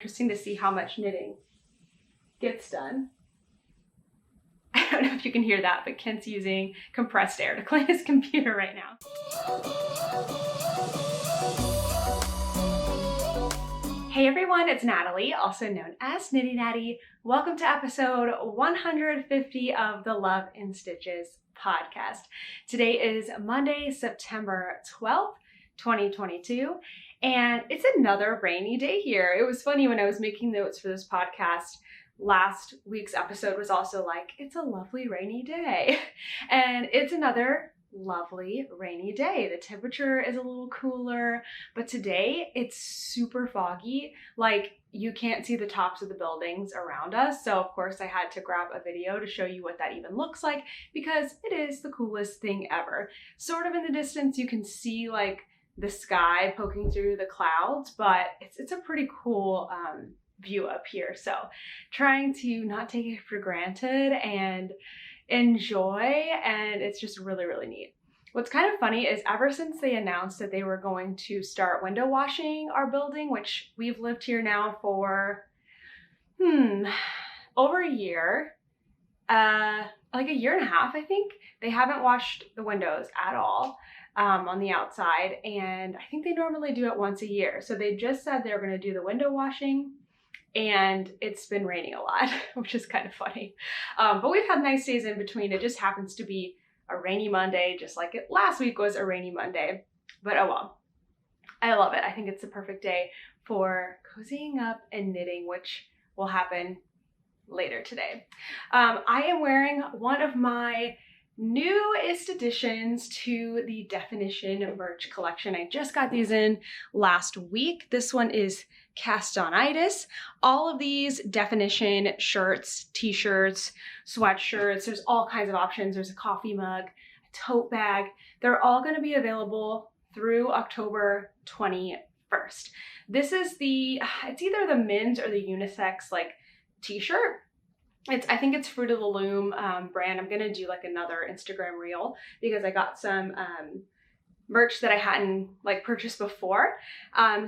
Interesting to see how much knitting gets done. I don't know if you can hear that, but Kent's using compressed air to clean his computer right now. Hey everyone, it's Natalie, also known as Knitty Natty. Welcome to episode 150 of the Love in Stitches podcast. Today is Monday, September 12th, 2022, and it's another rainy day here. It was funny when I was making notes for this podcast. Last week's episode was also like, it's a lovely rainy day. And it's another lovely rainy day. The temperature is a little cooler, but today it's super foggy. Like, you can't see the tops of the buildings around us. So of course I had to grab a video to show you what that even looks like, because it is the coolest thing ever. Sort of in the distance you can see like the sky poking through the clouds, but it's a pretty cool view up here. So trying to not take it for granted and enjoy, and it's just really, really neat. What's kind of funny is ever since they announced that they were going to start window washing our building, which we've lived here now for over a year, like a year and a half, I think. They haven't washed the windows at all on the outside, and I think they normally do it once a year. So they just said they were going to do the window washing, and it's been raining a lot, which is kind of funny. But we've had nice days in between. It just happens to be a rainy Monday, just like it last week was a rainy Monday. But oh well, I love it. I think it's the perfect day for cozying up and knitting, which will happen later today. I am wearing one of my newest additions to the Definition merch collection. I just got these in last week. This one is Cast-On-itis. All of these Definition shirts, t-shirts, sweatshirts, there's all kinds of options. There's a coffee mug, a tote bag. They're all going to be available through October 21st. This is it's either the men's or the unisex like t-shirt. I think it's Fruit of the Loom brand. I'm gonna do like another Instagram reel because I got some merch that I hadn't like purchased before.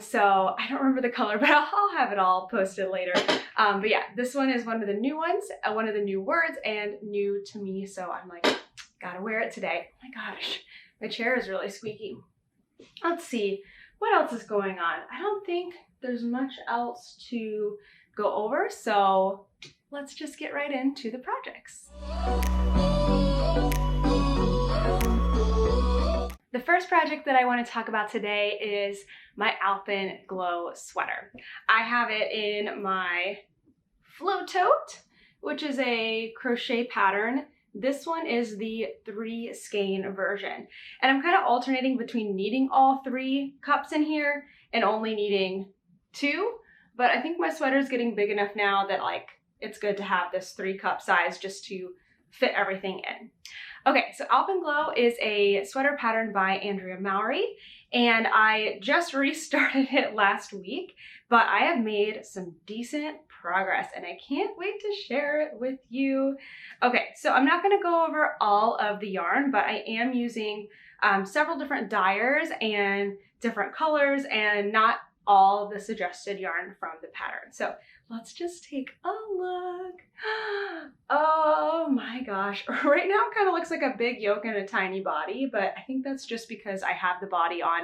So I don't remember the color, but I'll have it all posted later. But yeah, this one is one of the new ones, one of the new words, and new to me. So I'm like, gotta wear it today. Oh my gosh, my chair is really squeaky. Let's see, what else is going on? I don't think there's much else to go over. So let's just get right into the projects. The first project that I want to talk about today is my Alpine Glow sweater. I have it in my float tote, which is a crochet pattern. This one is the 3 skein version. And I'm kind of alternating between needing all 3 cups in here and only needing 2. But I think my sweater is getting big enough now that like it's good to have this 3 cup size just to fit everything in. Okay, so Alpine Glow is a sweater pattern by Andrea Mowry, and I just restarted it last week, but I have made some decent progress and I can't wait to share it with you. Okay, so I'm not gonna go over all of the yarn, but I am using several different dyers and different colors and not all of the suggested yarn from the pattern. So let's just take a look. Oh my gosh. Right now it kind of looks like a big yoke and a tiny body, but I think that's just because I have the body on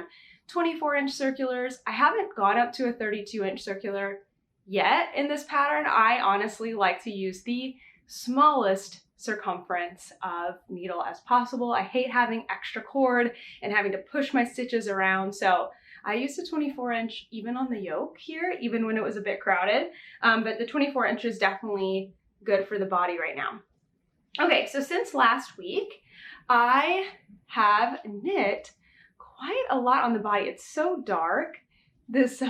24-inch circulars. I haven't gone up to a 32-inch circular yet in this pattern. I honestly like to use the smallest circumference of needle as possible. I hate having extra cord and having to push my stitches around. So I used a 24-inch even on the yoke here, even when it was a bit crowded, but the 24-inch is definitely good for the body right now. Okay, so since last week, I have knit quite a lot on the body. It's so dark. This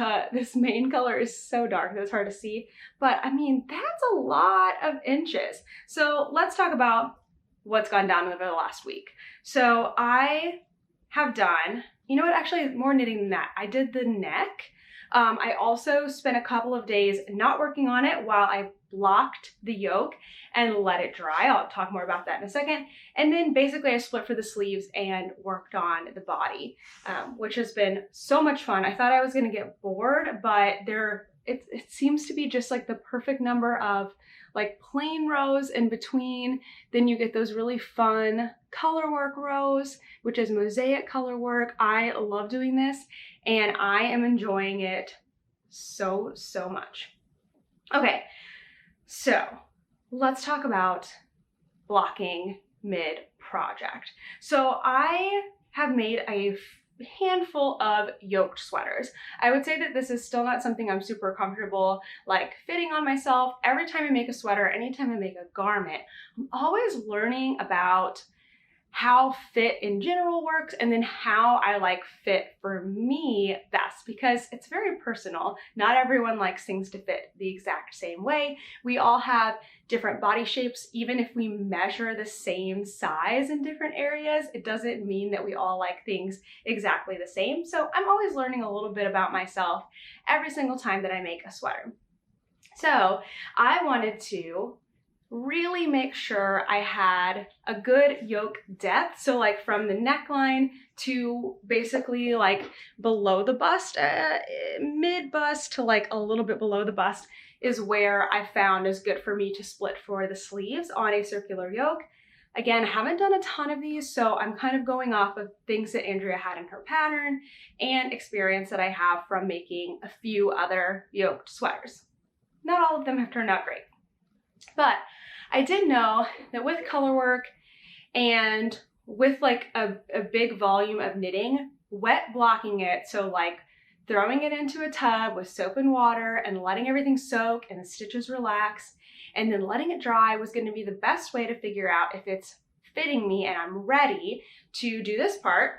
main color is so dark that it's hard to see, but I mean, that's a lot of inches. So let's talk about what's gone down over the last week. So I have done, you know what, actually more knitting than that. I did the neck. I also spent a couple of days not working on it while I blocked the yoke and let it dry. I'll talk more about that in a second. And then basically I split for the sleeves and worked on the body, which has been so much fun. I thought I was gonna get bored, but there it seems to be just like the perfect number of like plain rows in between. Then you get those really fun color work rows, which is mosaic color work. I love doing this and I am enjoying it so much. Okay, so let's talk about blocking mid-project. So I have made a handful of yoked sweaters. I would say that this is still not something I'm super comfortable like fitting on myself. Every time I make a sweater, anytime I make a garment, I'm always learning about how fit in general works and then how I like fit for me best, because it's very personal. Not everyone likes things to fit the exact same way. We all have different body shapes. Even if we measure the same size in different areas, it doesn't mean that we all like things exactly the same. So I'm always learning a little bit about myself every single time that I make a sweater. So I wanted to really make sure I had a good yoke depth. So like from the neckline to basically like below the bust, mid bust to like a little bit below the bust is where I found is good for me to split for the sleeves on a circular yoke. Again, I haven't done a ton of these, so I'm kind of going off of things that Andrea had in her pattern and experience that I have from making a few other yoked sweaters. Not all of them have turned out great, but I did know that with color work and with like a big volume of knitting, wet blocking it, so like throwing it into a tub with soap and water and letting everything soak and the stitches relax and then letting it dry was going to be the best way to figure out if it's fitting me and I'm ready to do this part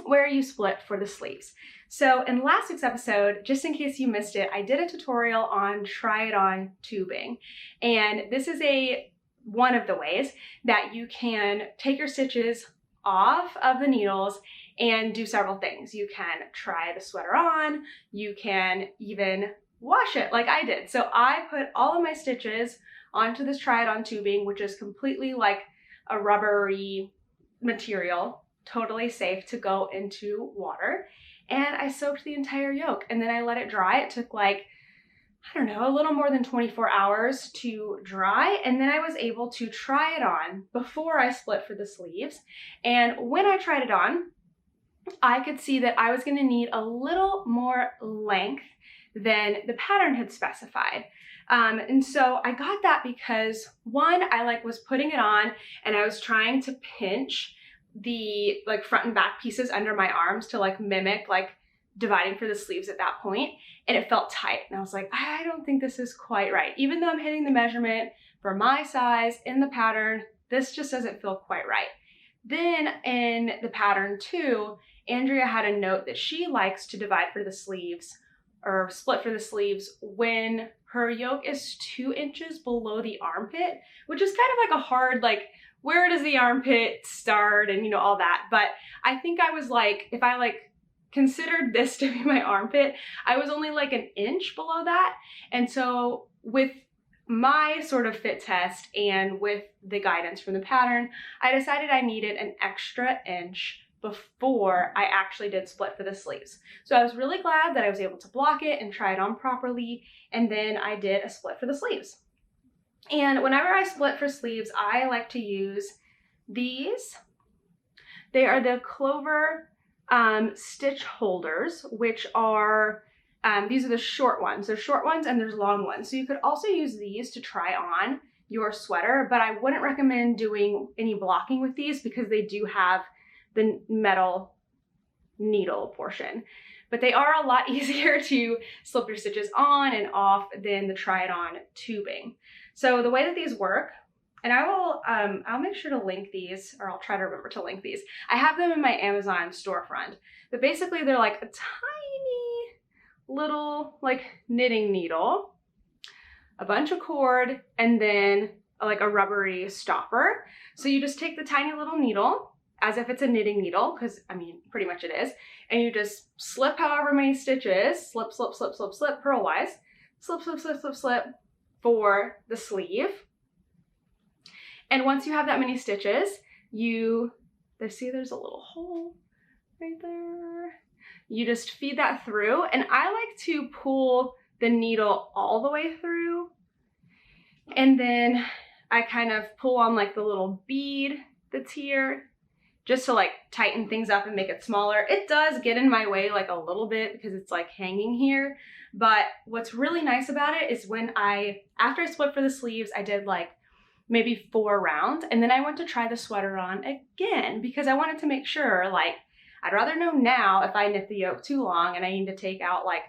where you split for the sleeves. So in last week's episode, just in case you missed it, I did a tutorial on try it on tubing. And this is one of the ways that you can take your stitches off of the needles and do several things. You can try the sweater on, you can even wash it like I did. So I put all of my stitches onto this try it on tubing, which is completely like a rubbery material, totally safe to go into water. And I soaked the entire yoke and then I let it dry. It took like, I don't know, a little more than 24 hours to dry. And then I was able to try it on before I split for the sleeves. And when I tried it on, I could see that I was going to need a little more length than the pattern had specified. And so I got that because one, I was putting it on and I was trying to pinch the like front and back pieces under my arms to like mimic like dividing for the sleeves at that point, and it felt tight and I was like, I don't think this is quite right. Even though I'm hitting the measurement for my size in the pattern, this just doesn't feel quite right. Then in the pattern too, Andrea had a note that she likes to divide for the sleeves or split for the sleeves when her yoke is 2 inches below the armpit, which is kind of like a hard like where does the armpit start and, you know, all that. But I think I was like, if I like considered this to be my armpit, I was only like an inch below that. And so with my sort of fit test and with the guidance from the pattern, I decided I needed an extra inch before I actually did split for the sleeves. So I was really glad that I was able to block it and try it on properly. And then I did a split for the sleeves. And whenever I split for sleeves, I like to use these. They are the Clover stitch holders, which are, these are the short ones. There's short ones and there's long ones. So you could also use these to try on your sweater, but I wouldn't recommend doing any blocking with these because they do have the metal needle portion. But they are a lot easier to slip your stitches on and off than the try it on tubing. So the way that these work, and I will, I'll make sure to link these, or I'll try to remember to link these. I have them in my Amazon storefront, but basically they're like a tiny little like knitting needle, a bunch of cord, and then like a rubbery stopper. So you just take the tiny little needle as if it's a knitting needle, because I mean, pretty much it is. And you just slip however many stitches, slip, slip, slip, slip, slip, purlwise, slip, slip, slip, slip, slip for the sleeve. And once you have that many stitches, see there's a little hole right there. You just feed that through. And I like to pull the needle all the way through. And then I kind of pull on like the little bead that's here just to like tighten things up and make it smaller. It does get in my way like a little bit because it's like hanging here. But what's really nice about it is when after I split for the sleeves, I did like maybe 4 rounds, and then I went to try the sweater on again because I wanted to make sure, like, I'd rather know now if I knit the yoke too long and I need to take out like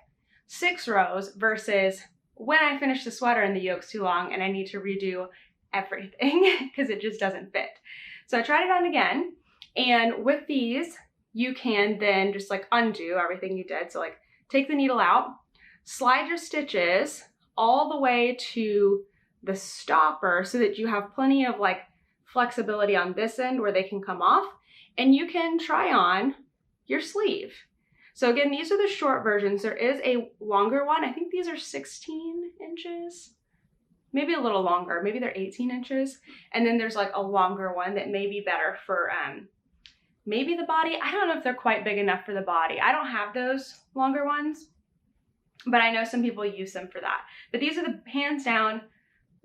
6 rows versus when I finish the sweater and the yoke's too long and I need to redo everything because it just doesn't fit. So I tried it on again, and with these, you can then just like undo everything you did. So like take the needle out, slide your stitches all the way to the stopper so that you have plenty of like flexibility on this end where they can come off, and you can try on your sleeve. So again, these are the short versions. There is a longer one. I think these are 16 inches, maybe a little longer. Maybe they're 18 inches. And then there's like a longer one that may be better for maybe the body. I don't know if they're quite big enough for the body. I don't have those longer ones, but I know some people use them for that. But these are the hands down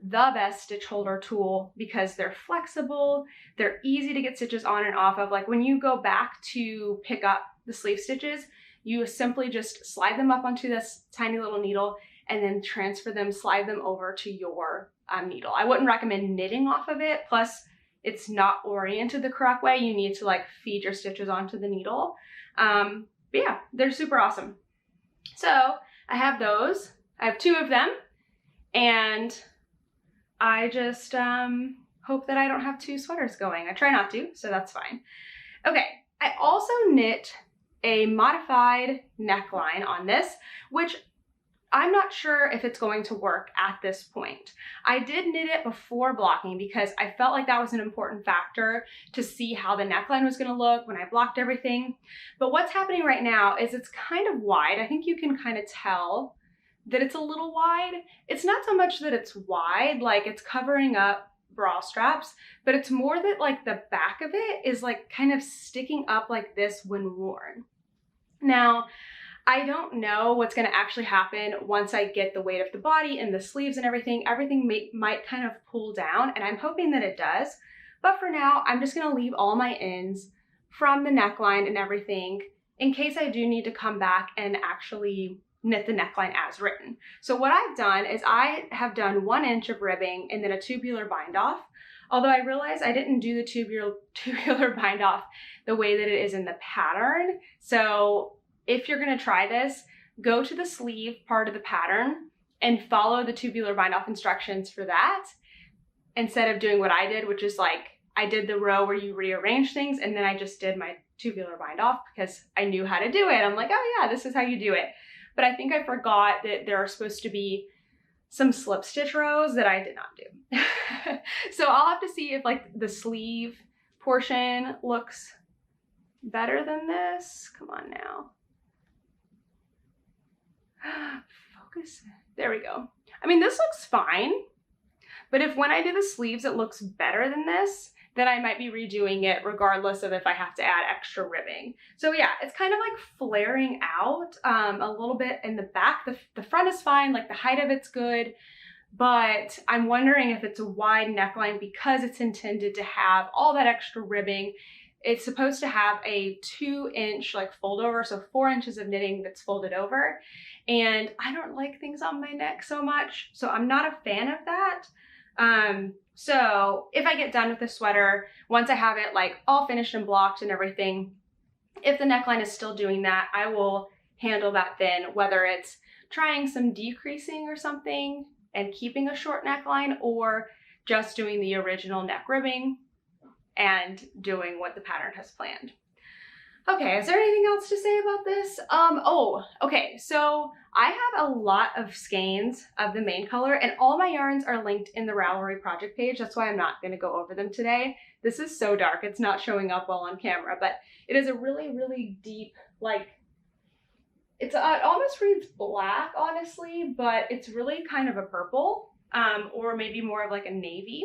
the best stitch holder tool because they're flexible, they're easy to get stitches on and off of. Like when you go back to pick up the sleeve stitches, you simply just slide them up onto this tiny little needle and then transfer them, slide them over to your needle. I wouldn't recommend knitting off of it, plus it's not oriented the correct way. You need to like feed your stitches onto the needle. But yeah, they're super awesome. So I have those, I have 2 of them, and I just hope that I don't have 2 sweaters going. I try not to, so that's fine. Okay, I also knit a modified neckline on this, which I'm not sure if it's going to work at this point. I did knit it before blocking because I felt like that was an important factor to see how the neckline was going to look when I blocked everything. But what's happening right now is it's kind of wide. I think you can kind of tell that it's a little wide. It's not so much that it's wide, like it's covering up bra straps, but it's more that like the back of it is like kind of sticking up like this when worn. Now, I don't know what's gonna actually happen once I get the weight of the body and the sleeves and everything. Everything might kind of pull down, and I'm hoping that it does. But for now, I'm just gonna leave all my ends from the neckline and everything in case I do need to come back and actually knit the neckline as written. So what I've done is I have done 1 inch of ribbing and then a tubular bind off. Although I realized I didn't do the tubular bind off the way that it is in the pattern. So if you're gonna try this, go to the sleeve part of the pattern and follow the tubular bind off instructions for that, instead of doing what I did, which is like, I did the row where you rearrange things and then I just did my tubular bind off because I knew how to do it. I'm like, oh yeah, this is how you do it. But I think I forgot that there are supposed to be some slip stitch rows that I did not do. So I'll have to see if like the sleeve portion looks better than this. Come on now. Focus. There we go. I mean, this looks fine, but if when I do the sleeves it looks better than this, then I might be redoing it regardless of if I have to add extra ribbing. So yeah, it's kind of like flaring out a little bit in the back. The front is fine, like the height of it's good, but I'm wondering if it's a wide neckline because it's intended to have all that extra ribbing. It's supposed to have a 2 inch like fold over, so 4 inches of knitting that's folded over. And I don't like things on my neck so much, so I'm not a fan of that. So if I get done with the sweater, once I have it like all finished and blocked and everything, if the neckline is still doing that, I will handle that then, whether it's trying some decreasing or something and keeping a short neckline, or just doing the original neck ribbing and doing what the pattern has planned. Okay, is there anything else to say about this? Okay, so I have a lot of skeins of the main color and all my yarns are linked in the Ravelry project page. That's why I'm not gonna go over them today. This is so dark, it's not showing up well on camera, but it is a really, really deep, like, it almost reads black, honestly, but it's really kind of a purple, or maybe more of like a navy.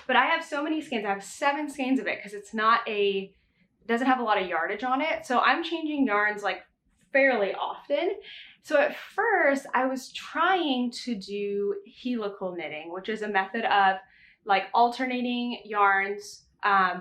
But I have so many skeins, I have 7 skeins of it because it's not it doesn't have a lot of yardage on it. So I'm changing yarns like fairly often. So at first I was trying to do helical knitting, which is a method of like alternating yarns.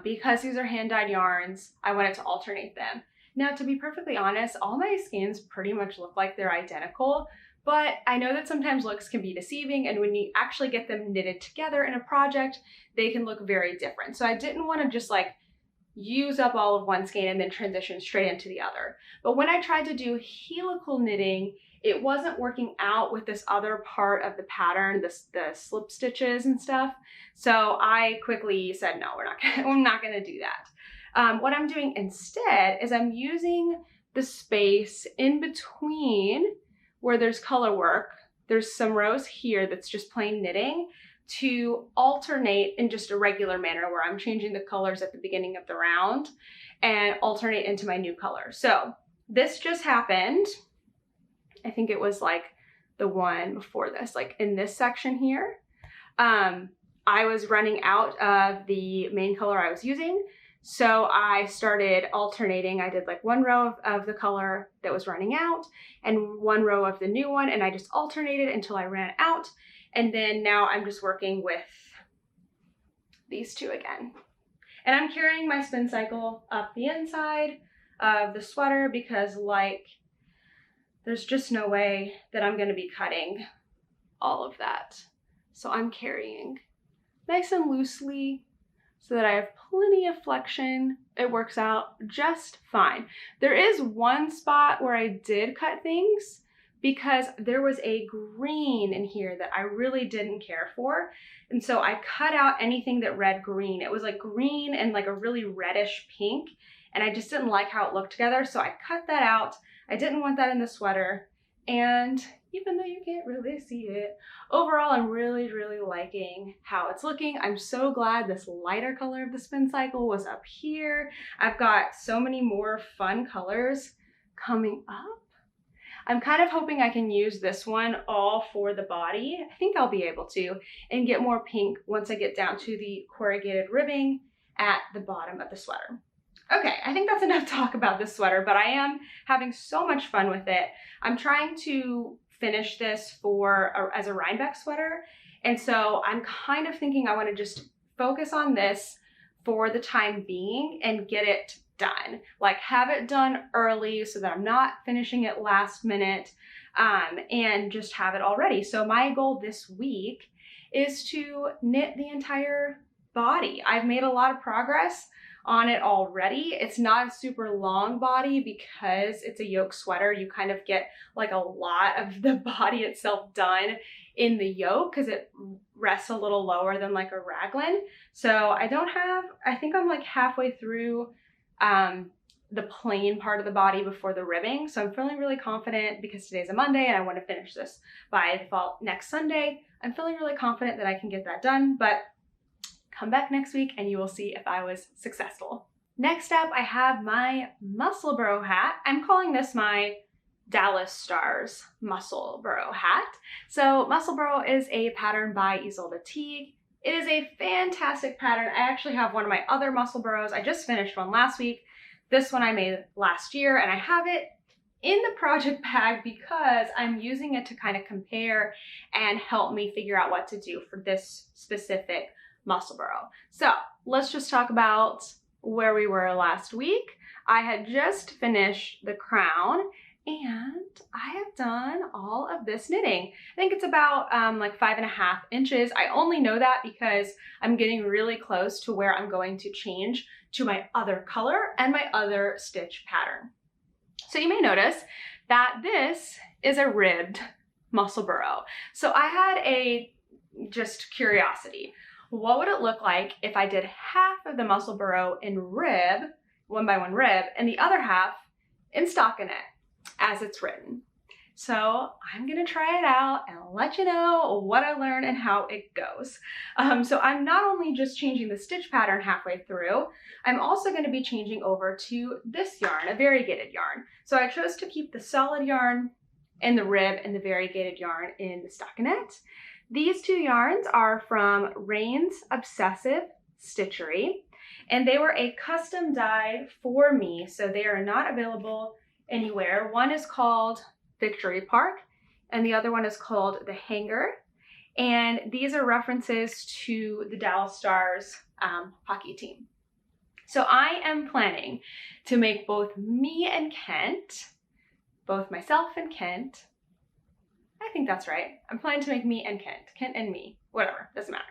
Because these are hand-dyed yarns, I wanted to alternate them. Now, to be perfectly honest, all my skeins pretty much look like they're identical, but I know that sometimes looks can be deceiving, and when you actually get them knitted together in a project, they can look very different. So I didn't want to just like use up all of one skein and then transition straight into the other. But when I tried to do helical knitting, it wasn't working out with this other part of the pattern, the slip stitches and stuff. So I quickly said, no, I'm not gonna do that. What I'm doing instead is I'm using the space in between where there's color work. There's some rows here that's just plain knitting, to alternate in just a regular manner where I'm changing the colors at the beginning of the round and alternate into my new color. So this just happened. I think it was like the one before this, like in this section here. I was running out of the main color I was using, so I started alternating. I did like one row of the color that was running out and one row of the new one, and I just alternated until I ran out. And then now I'm just working with these two again. And I'm carrying my spin cycle up the inside of the sweater because like there's just no way that I'm gonna be cutting all of that. So I'm carrying nice and loosely so that I have plenty of flexion. It works out just fine. There is one spot where I did cut things because there was a green in here that I really didn't care for. And so I cut out anything that read green. It was like green and like a really reddish pink, and I just didn't like how it looked together. So I cut that out. I didn't want that in the sweater. And even though you can't really see it, overall, I'm really, really liking how it's looking. I'm so glad this lighter color of the spin cycle was up here. I've got so many more fun colors coming up. I'm kind of hoping I can use this one all for the body. I think I'll be able to, and get more pink once I get down to the corrugated ribbing at the bottom of the sweater. Okay, I think that's enough talk about this sweater, but I am having so much fun with it. I'm trying to finish this as a Rhinebeck sweater, and so I'm kind of thinking I want to just focus on this for the time being and get it done. Like have it done early so that I'm not finishing it last minute, and just have it all ready. So my goal this week is to knit the entire body. I've made a lot of progress on it already. It's not a super long body because it's a yoke sweater. You kind of get like a lot of the body itself done in the yoke because it rests a little lower than like a raglan. So I think I'm like halfway through the plain part of the body before the ribbing. So I'm feeling really confident because today's a Monday and I want to finish this by default next Sunday. I'm feeling really confident that I can get that done, but come back next week and you will see if I was successful. Next up, I have my Muscle Burrow hat. I'm calling this my Dallas Stars Muscle Burrow hat. So Muscle Burrow is a pattern by Isolde Teague. It is a fantastic pattern. I actually have one of my other Muscle Burrows. I just finished one last week. This one I made last year, and I have it in the project bag because I'm using it to kind of compare and help me figure out what to do for this specific Muscle Burrow. So let's just talk about where we were last week. I had just finished the crown and I have done all of this knitting. I think it's about like 5.5 inches. I only know that because I'm getting really close to where I'm going to change to my other color and my other stitch pattern. So you may notice that this is a ribbed Muscle Burrow. So I had a just curiosity. What would it look like if I did half of the Muscle Burrow in rib, 1x1 rib, and the other half in stockinette as it's written? So I'm gonna try it out and let you know what I learn and how it goes. So I'm not only just changing the stitch pattern halfway through, I'm also gonna be changing over to this yarn, a variegated yarn. So I chose to keep the solid yarn in the rib and the variegated yarn in the stockinette. These two yarns are from Rain's Obsessive Stitchery, and they were a custom dye for me, so they are not available anywhere. One is called Victory Park and the other one is called The Hangar. And these are references to the Dallas Stars hockey team. So I am planning to make both me and Kent, both myself and Kent, I think that's right. I'm planning to make me and Kent and me, whatever, doesn't matter.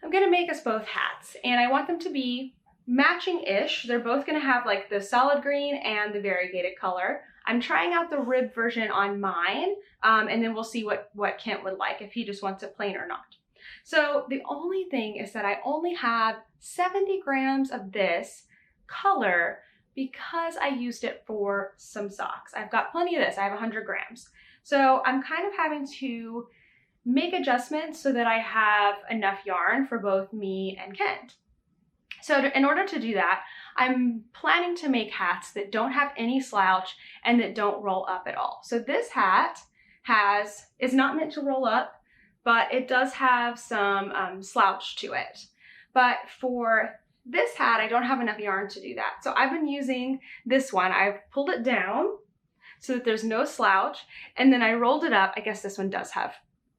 I'm gonna make us both hats and I want them to be matching-ish. They're both gonna have like the solid green and the variegated color. I'm trying out the ribbed version on mine and then we'll see what Kent would like, if he just wants it plain or not. So the only thing is that I only have 70 grams of this color because I used it for some socks. I've got plenty of this, I have 100 grams. So I'm kind of having to make adjustments so that I have enough yarn for both me and Kent. So in order to do that, I'm planning to make hats that don't have any slouch and that don't roll up at all. So this hat is not meant to roll up, but it does have some slouch to it. But for this hat, I don't have enough yarn to do that. So I've been using this one. I've pulled it down so that there's no slouch, and then I rolled it up. I guess this one does have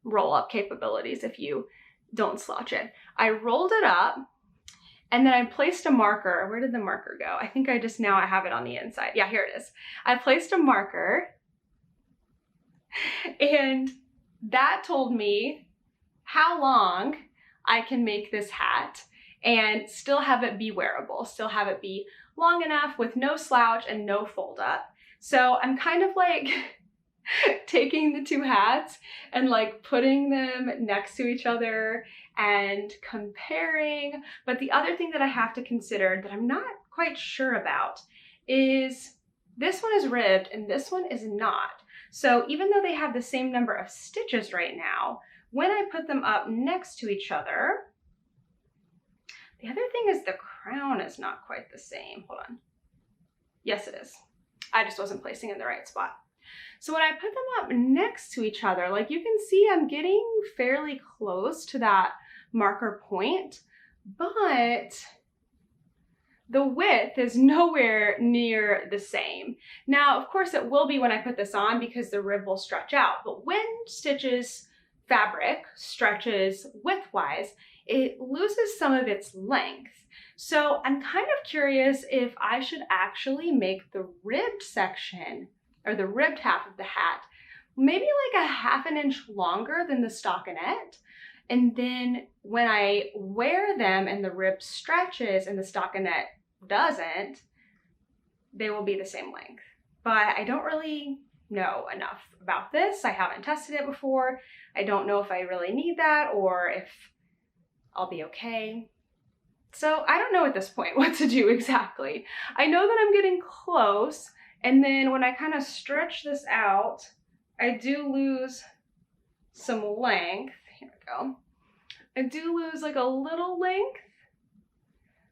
roll up capabilities if you don't slouch it. I rolled it up and then I placed a marker. Where did the marker go? I think I have it on the inside. Yeah, here it is. I placed a marker and that told me how long I can make this hat and still have it be wearable, still have it be long enough with no slouch and no fold up. So I'm kind of like taking the two hats and like putting them next to each other and comparing. But the other thing that I have to consider that I'm not quite sure about is this one is ribbed and this one is not. So even though they have the same number of stitches right now, when I put them up next to each other, the other thing is the crown is not quite the same. Hold on. Yes, it is. I just wasn't placing it in the right spot. So when I put them up next to each other, like you can see, I'm getting fairly close to that marker point, but the width is nowhere near the same. Now, of course, it will be when I put this on because the rib will stretch out, but when fabric stretches widthwise, it loses some of its length. So I'm kind of curious if I should actually make the ribbed section or the ribbed half of the hat maybe like a ½ inch longer than the stockinette. And then when I wear them and the rib stretches and the stockinette doesn't, they will be the same length. But I don't really know enough about this. I haven't tested it before. I don't know if I really need that or if I'll be okay. So I don't know at this point what to do exactly. I know that I'm getting close, and then when I kind of stretch this out, I do lose some length. Here we go. I do lose like a little length.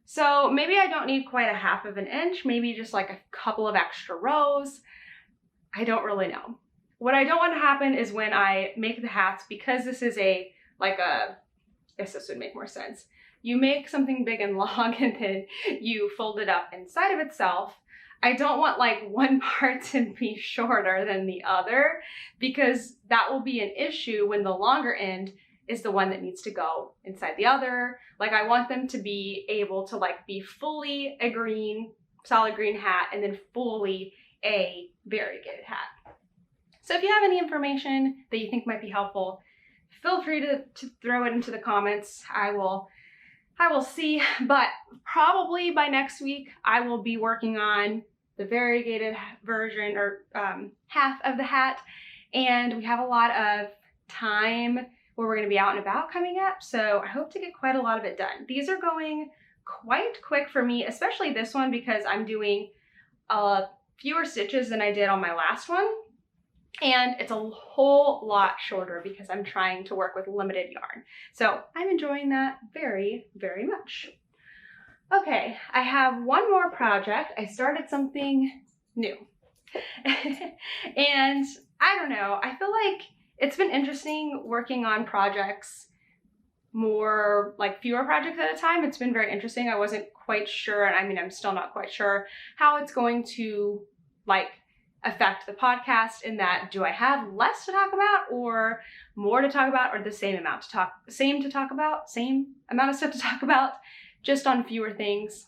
So maybe I don't need quite a ½ inch, maybe just like a couple of extra rows. I don't really know. What I don't want to happen is when I make the hats, because this is I guess this would make more sense. You make something big and long and then you fold it up inside of itself. I don't want like one part to be shorter than the other because that will be an issue when the longer end is the one that needs to go inside the other. Like I want them to be able to like be fully a green, solid green hat and then fully a variegated hat. So if you have any information that you think might be helpful, feel free to throw it into the comments. I will see, but probably by next week, I will be working on the variegated version or half of the hat. And we have a lot of time where we're gonna be out and about coming up. So I hope to get quite a lot of it done. These are going quite quick for me, especially this one because I'm doing fewer stitches than I did on my last one. And it's a whole lot shorter because I'm trying to work with limited yarn. So I'm enjoying that very, very much. Okay, I have one more project. I started something new. And I don't know, I feel like it's been interesting working on projects more, like fewer projects at a time. It's been very interesting. I wasn't quite sure, and I mean, I'm still not quite sure how it's going to like affect the podcast in that, do I have less to talk about or more to talk about, or the same amount of stuff to talk about, just on fewer things?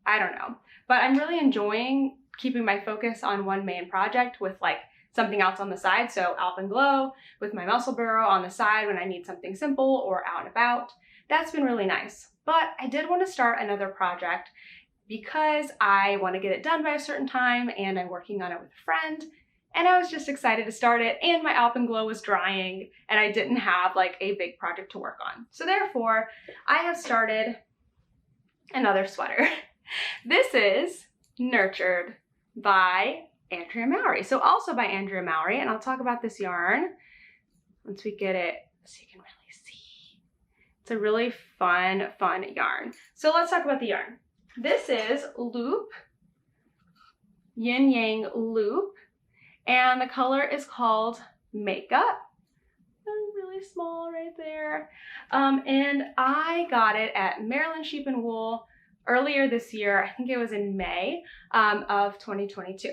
I don't know. But I'm really enjoying keeping my focus on one main project with like something else on the side. So Alpine Glow with my muscle burrow on the side when I need something simple or out and about. That's been really nice. But I did want to start another project because I want to get it done by a certain time, and I'm working on it with a friend, and I was just excited to start it, and my Alpine Glow was drying and I didn't have like a big project to work on. So therefore, I have started another sweater. This is Nurtured by Andrea Mowry. So also by Andrea Mowry, and I'll talk about this yarn once we get it so you can really see. It's a really fun yarn. So let's talk about the yarn. This is Loop, Yin Yang Loop, and the color is called Makeup. Really small right there. And I got it at Maryland Sheep and Wool earlier this year. I think it was in May of 2022.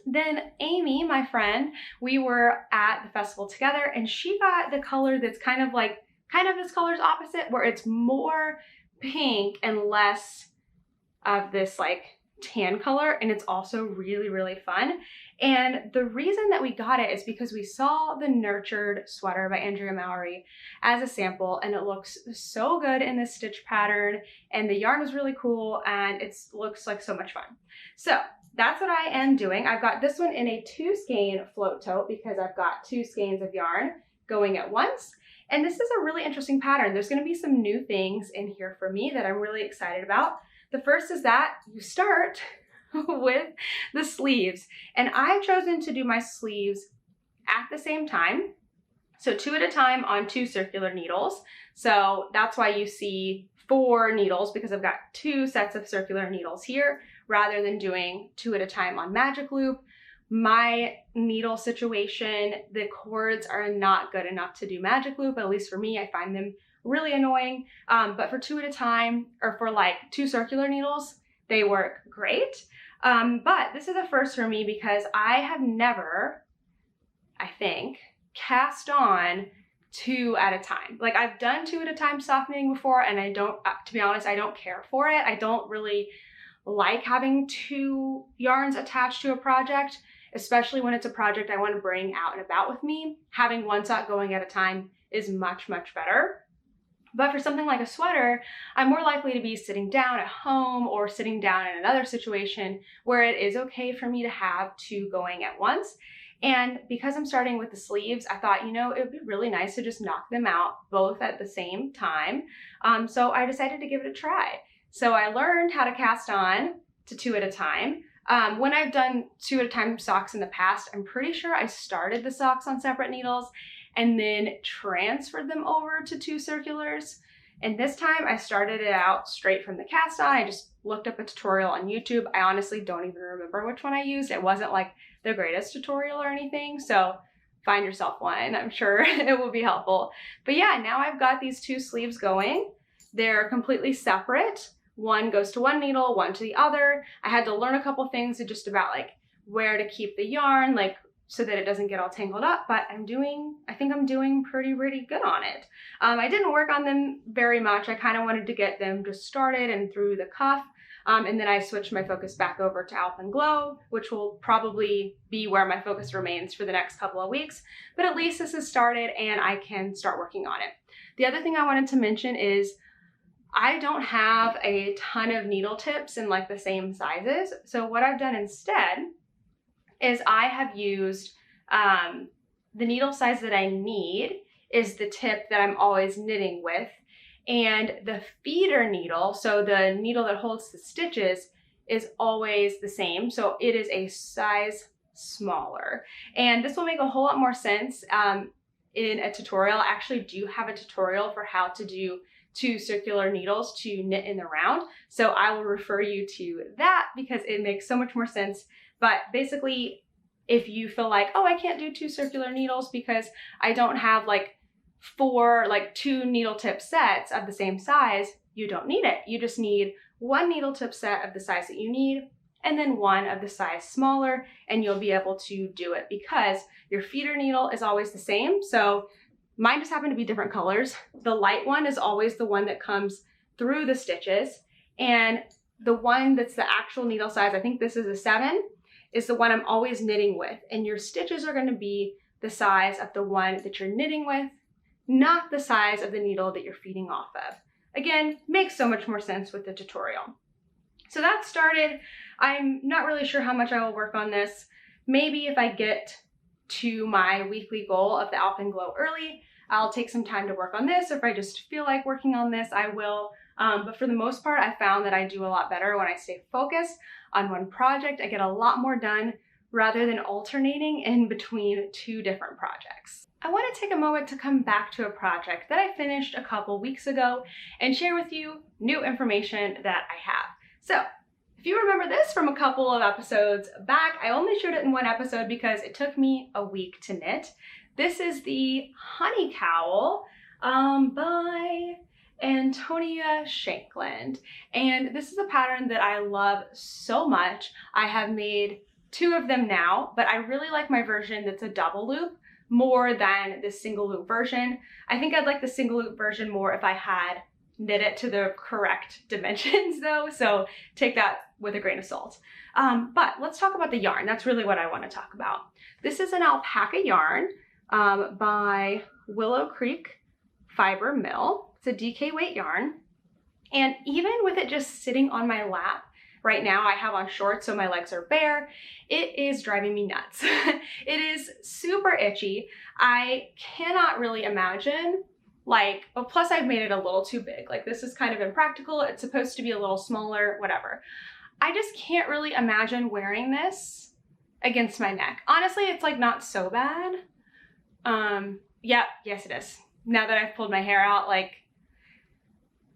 Then Amy, my friend, we were at the festival together, and she got the color that's kind of this color's opposite, where it's more pink and less of this like tan color, and it's also really fun. And the reason that we got it is because we saw the Nurtured sweater by Andrea Mowry as a sample, and it looks so good in this stitch pattern, and the yarn is really cool, and it looks like so much fun. So that's what I am doing. I've got this one in a 2-skein float tote because I've got 2 skeins of yarn going at once. And this is a really interesting pattern. There's going to be some new things in here for me that I'm really excited about. The first is that you start with the sleeves, and I've chosen to do my sleeves at the same time. So 2 at a time on 2 circular needles. So that's why you see 4 needles, because I've got 2 sets of circular needles here rather than doing 2 at a time on magic loop. My needle situation, the cords are not good enough to do magic loop, at least for me. I find them really annoying, but for 2 at a time, or for like 2 circular needles, they work great. But this is a first for me because I have never, I think, cast on 2 at a time. Like, I've done 2 at a time soft knitting before, and I don't, to be honest, I don't care for it. I don't really like having 2 yarns attached to a project, especially when it's a project I want to bring out and about with me. Having 1 sock going at a time is much better. But for something like a sweater, I'm more likely to be sitting down at home or sitting down in another situation where it is okay for me to have 2 going at once. And because I'm starting with the sleeves, I thought, you know, it would be really nice to just knock them out both at the same time. So I decided to give it a try. So I learned how to cast on to 2 at a time. When I've done 2 at a time socks in the past, I'm pretty sure I started the socks on separate needles and then transferred them over to 2 circulars. And this time I started it out straight from the cast on. I just looked up a tutorial on YouTube. I honestly don't even remember which one I used. It wasn't like the greatest tutorial or anything, so find yourself one. I'm sure it will be helpful. But yeah, now I've got these 2 sleeves going. They're completely separate. One goes to one needle, one to the other. I had to learn a couple things just about like where to keep the yarn, like so that it doesn't get all tangled up, but I think I'm doing pretty good on it. I didn't work on them very much. I kind of wanted to get them just started and through the cuff. And then I switched my focus back over to Alpine Glow, which will probably be where my focus remains for the next couple of weeks. But at least this has started and I can start working on it. The other thing I wanted to mention is I don't have a ton of needle tips in like the same sizes. So what I've done instead is I have used the needle size that I need is the tip that I'm always knitting with. And the feeder needle, so the needle that holds the stitches, is always the same. So it is a size smaller. And this will make a whole lot more sense in a tutorial. I actually do have a tutorial for how to do 2 circular needles to knit in the round. So I will refer you to that because it makes so much more sense. But basically, if you feel like, oh, I can't do 2 circular needles because I don't have like 2 needle tip sets of the same size, you don't need it. You just need 1 needle tip set of the size that you need and then one of the size smaller, and you'll be able to do it because your feeder needle is always the same. So mine just happen to be different colors. The light one is always the one that comes through the stitches, and the one that's the actual needle size, I think this is a 7, is the one I'm always knitting with. And your stitches are going to be the size of the one that you're knitting with, not the size of the needle that you're feeding off of. Again, makes so much more sense with the tutorial. So that started. I'm not really sure how much I will work on this. Maybe if I get to my weekly goal of the Alpine Glow early, I'll take some time to work on this. If I just feel like working on this, I will. But for the most part, I found that I do a lot better when I stay focused on one project. I get a lot more done rather than alternating in between 2 different projects. I want to take a moment to come back to a project that I finished a couple weeks ago and share with you new information that I have. So if you remember this from a couple of episodes back, I only showed it in one episode because it took me a week to knit. This is the Honey Cowl by Antonia Shankland. And this is a pattern that I love so much. I have made 2 of them now, but I really like my version that's a double loop more than the single loop version. I think I'd like the single loop version more if I had knit it to the correct dimensions though, so take that with a grain of salt. But let's talk about the yarn. That's really what I want to talk about. This is an alpaca yarn by Willow Creek Fiber Mill. It's a DK weight yarn, and even with it just sitting on my lap, right now I have on shorts so my legs are bare, it is driving me nuts. It is super itchy. I cannot really imagine, like, oh, plus I've made it a little too big. Like, this is kind of impractical. It's supposed to be a little smaller, whatever. I just can't really imagine wearing this against my neck. Honestly, it's like not so bad. Yeah, yes it is. Now that I've pulled my hair out, like,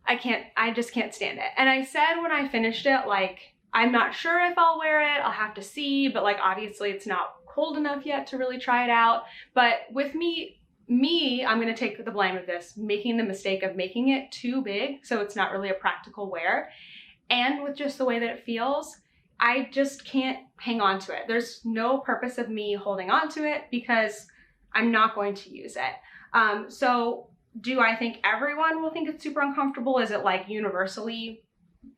I just can't stand it. And I said when I finished it, like, I'm not sure if I'll wear it. I'll have to see, but like, obviously it's not cold enough yet to really try it out. But with me, I'm gonna take the blame of this, making the mistake of making it too big so it's not really a practical wear. And with just the way that it feels, I just can't hang on to it. There's no purpose of me holding on to it because I'm not going to use it. So do I think everyone will think it's super uncomfortable? Is it like universally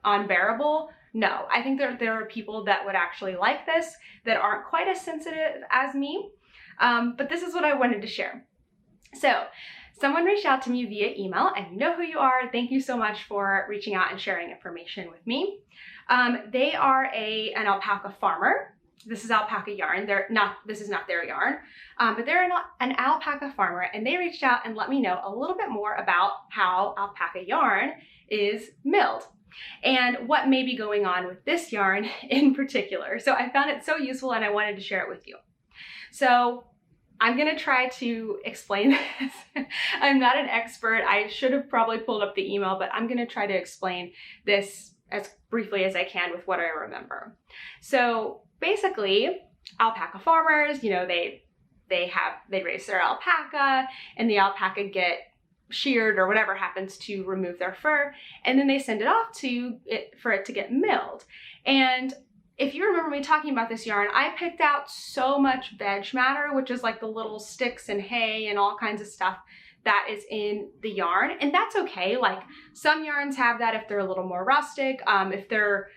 unbearable? No, I think there are people that would actually like this that aren't quite as sensitive as me. But this is what I wanted to share. So someone reached out to me via email, and you know who you are. Thank you so much for reaching out and sharing information with me. They are an alpaca farmer. This is alpaca yarn. This is not their yarn, but they're an alpaca farmer, and they reached out and let me know a little bit more about how alpaca yarn is milled and what may be going on with this yarn in particular. So I found it so useful and I wanted to share it with you. So I'm gonna try to explain this. I'm not an expert. I should have probably pulled up the email, but I'm gonna try to explain this as briefly as I can with what I remember. So basically, alpaca farmers, you know, they raise their alpaca, and the alpaca get sheared or whatever happens to remove their fur, and then they send it off for it to get milled. And if you remember me talking about this yarn, I picked out so much veg matter, which is like the little sticks and hay and all kinds of stuff that is in the yarn, and that's okay. Like, some yarns have that if they're a little more rustic, if they're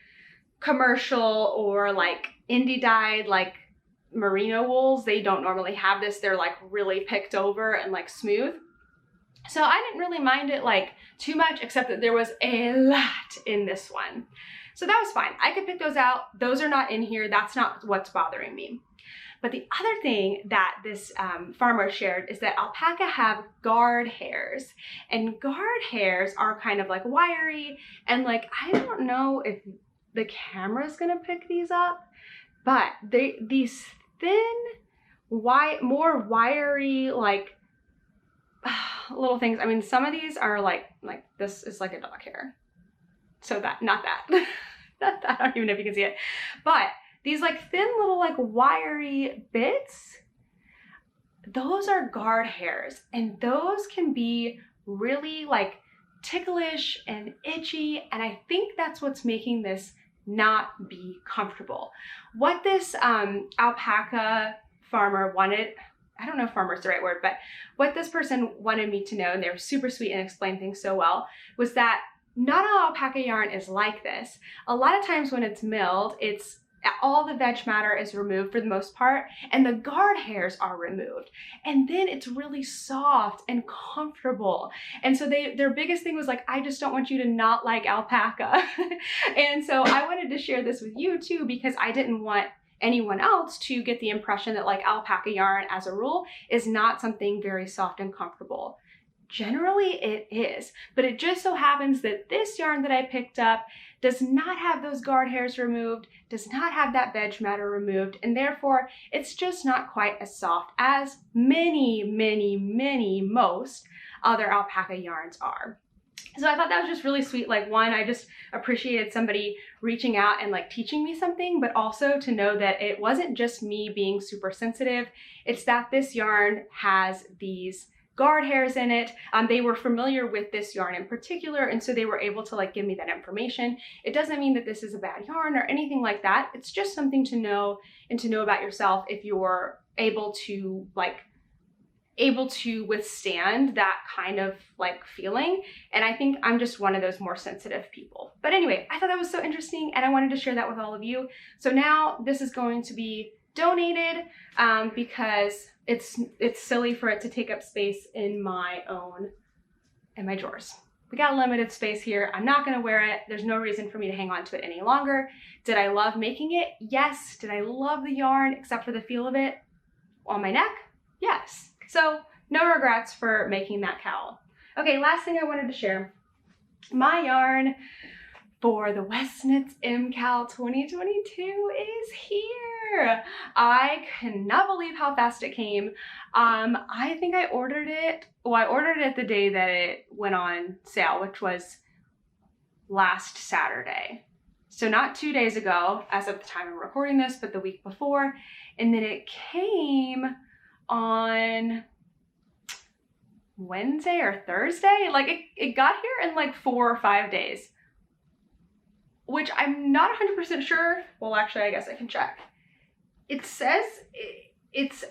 commercial or like indie dyed, like merino wools, they don't normally have this. They're like really picked over and like smooth. So I didn't really mind it like too much, except that there was a lot in this one. So that was fine. I could pick those out. Those are not in here. That's not what's bothering me. But the other thing that this farmer shared is that alpaca have guard hairs, and guard hairs are kind of like wiry, and like, I don't know if the camera's gonna pick these up, but these thin, more wiry, like little things. I mean, some of these are like this is like a dog hair. So not that. I don't even know if you can see it. But these like thin little like wiry bits, those are guard hairs, and those can be really like ticklish and itchy, and I think that's what's making this not be comfortable. What this alpaca farmer wanted, I don't know if farmer is the right word, but what this person wanted me to know, and they were super sweet and explained things so well, was that not all alpaca yarn is like this. A lot of times when it's milled, all the veg matter is removed for the most part, and the guard hairs are removed. And then it's really soft and comfortable. And so their biggest thing was like, I just don't want you to not like alpaca. And so I wanted to share this with you too, because I didn't want anyone else to get the impression that like alpaca yarn as a rule is not something very soft and comfortable. Generally it is, but it just so happens that this yarn that I picked up does not have those guard hairs removed, does not have that veg matter removed, and therefore it's just not quite as soft as most other alpaca yarns are. So I thought that was just really sweet. Like, one, I just appreciated somebody reaching out and like teaching me something, but also to know that it wasn't just me being super sensitive. It's that this yarn has these guard hairs in it. They were familiar with this yarn in particular, and so they were able to like give me that information. It doesn't mean that this is a bad yarn or anything like that. It's just something to know, and to know about yourself if you're able to withstand that kind of like feeling. And I think I'm just one of those more sensitive people. But anyway, I thought that was so interesting, and I wanted to share that with all of you. So now this is going to be donated because it's silly for it to take up space in my drawers. We got a limited space here. I'm not gonna wear it. There's no reason for me to hang on to it any longer. Did I love making it? Yes. Did I love the yarn except for the feel of it on my neck? Yes. So no regrets for making that cowl. Okay, last thing I wanted to share. My yarn for the West Knits MCal 2022 is here. I cannot believe how fast it came. I think I ordered it, I ordered it the day that it went on sale, which was last Saturday. So not 2 days ago, as of the time I'm recording this, but the week before. And then it came on Wednesday or Thursday. Like it got here in like 4 or 5 days, which I'm not 100% sure. Well, actually, I guess I can check. It says it's